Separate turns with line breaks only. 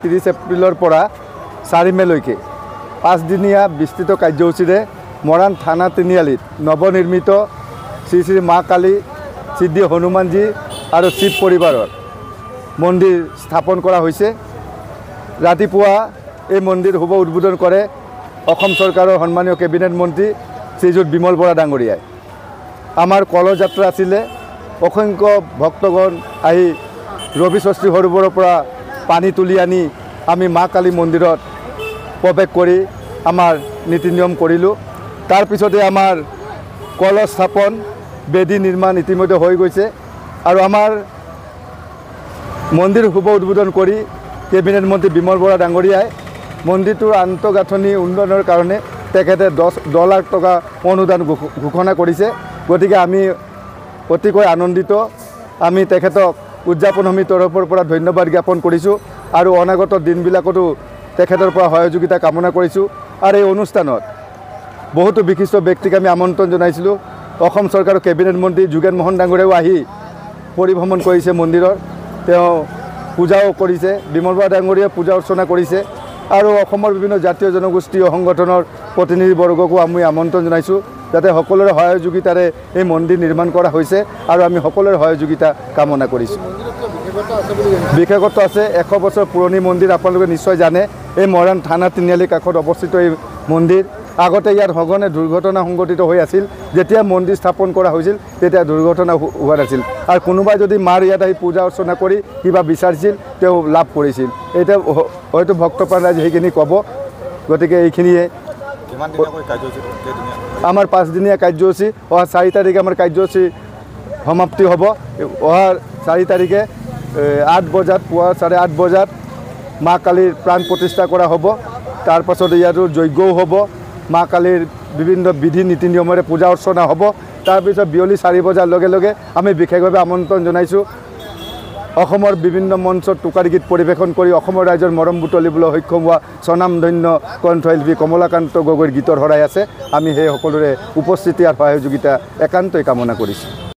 30 এপ্ৰিলৰ পৰা 4 মেলৈকে 5 দিনীয়া বিস্তৃত কাৰ্যসূচীৰে মৰাণ থানা তিনিআলিত নৱনিৰ্মিত শ্ৰী শ্ৰী মা কালী, সিদ্ধি হনুমানজী আৰু শিৱ পৰিবাৰৰ মন্দিৰ স্থাপন কৰা হৈছে। ৰাতিপুৱা এই মন্দিৰ শুভ উদ্বোধন কৰে অসম চৰকাৰৰ সন্মানীয় কেবিনেট মন্ত্ৰী শ্ৰীযুত বিমল বৰা ডাঙৰীয়াই। আমাৰ কলযাত্ৰা আছিলে, অসংখ্য ভক্তগণ আহি ৰবি ষষ্ঠী সৰোবৰৰ পৰা পানী তুলি আনি আমি মা কালী মন্দিৰত প্ৰৱেশ কৰি আমাৰ নীতি নিয়ম কৰিলোঁ। তাৰ পিছতে আমাৰ কলহ স্থাপন, বেদী নিৰ্মাণ ইতিমধ্যে হৈ গৈছে আৰু আমাৰ মন্দিৰ শুভ উদ্বোধন কৰি কেবিনেট মন্ত্ৰী বিমল বৰা ডাঙৰীয়াই মন্দিৰটোৰ আন্তঃগাঁথনি উন্নয়নৰ কাৰণে তেখেতে 10 লাখ টকা অনুদান ঘোষণা কৰিছে। গতিকে আমি অতিকৈ আনন্দিত। আমি তেখেতক উদযাপন সমিতিৰ তৰফৰ পৰা ধন্যবাদ জ্ঞাপন কৰিছোঁ আৰু অনাগত দিনবিলাকতো তেখেতৰ পৰা সহযোগিতা কামনা কৰিছোঁ। আৰু এই অনুষ্ঠানত বহুতো বিশিষ্ট ব্যক্তিক আমি আমন্ত্ৰণ জনাইছিলোঁ। অসম চৰকাৰৰ কেবিনেট মন্ত্ৰী যোগেন মোহন ডাঙৰীয়াও আহি পৰিভ্ৰমণ কৰিছে মন্দিৰৰ, তেওঁ পূজাও কৰিছে, বিমল বৰা ডাঙৰীয়াই পূজা অৰ্চনা কৰিছে আৰু অসমৰ বিভিন্ন জাতীয় জনগোষ্ঠী সংগঠনৰ প্ৰতিনিধিবৰ্গকো আমি আমন্ত্ৰণ জনাইছোঁ যাতে সকলোৰে সহযোগিতাৰে এই মন্দিৰ নিৰ্মাণ কৰা হৈছে আৰু আমি সকলোৰে সহযোগিতা কামনা কৰিছোঁ। বিশেষত্ব আছে, 100 বছৰ পুৰণি মন্দিৰ। আপোনালোকে নিশ্চয় জানে, এই মৰাণ থানা তিনিআলিৰ কাষত অৱস্থিত এই মন্দিৰ। আগতে ইয়াত সঘনে দুৰ্ঘটনা সংঘটিত হৈ আছিল। যেতিয়া মন্দিৰ স্থাপন কৰা হৈছিল তেতিয়া দুৰ্ঘটনা হোৱা নাছিল আৰু কোনোবাই যদি মাৰ ইয়াত আহি পূজা অৰ্চনা কৰি কিবা বিচাৰিছিল তেওঁ লাভ কৰিছিল। এতিয়া হয়তো ভক্তপ্ৰাণ ৰাইজে সেইখিনি ক'ব। গতিকে এইখিনিয়ে আমাৰ 5 দিনীয়া কাৰ্যসূচী। অহা 4 তাৰিখে আমাৰ কাৰ্যসূচী সমাপ্তি হ'ব। অহা 4 তাৰিখে 8 বজাত, পুৱা 8:30 বজাত মা কালীৰ প্ৰাণ প্ৰতিষ্ঠা কৰা হ'ব। তাৰ পাছত ইয়াতো যজ্ঞও হ'ব, মা কালীৰ বিভিন্ন বিধি নীতি নিয়মেৰে পূজা অৰ্চনা হ'ব। তাৰপিছত বিয়লি 4 বজাৰ লগে লগে আমি বিশেষভাৱে আমন্ত্ৰণ জনাইছোঁ অসমৰ বিভিন্ন মঞ্চত টোকাৰী গীত পৰিৱেশন কৰি অসমৰ ৰাইজৰ মৰম বুটলিবলৈ সক্ষম হোৱা স্বনামধন্য কণ্ঠশিল্পী কমলাকান্ত গগৈৰ গীতৰ শৰাই আছে। আমি সেই সকলোৰে উপস্থিতি আৰু সহযোগিতা একান্তই কামনা কৰিছোঁ।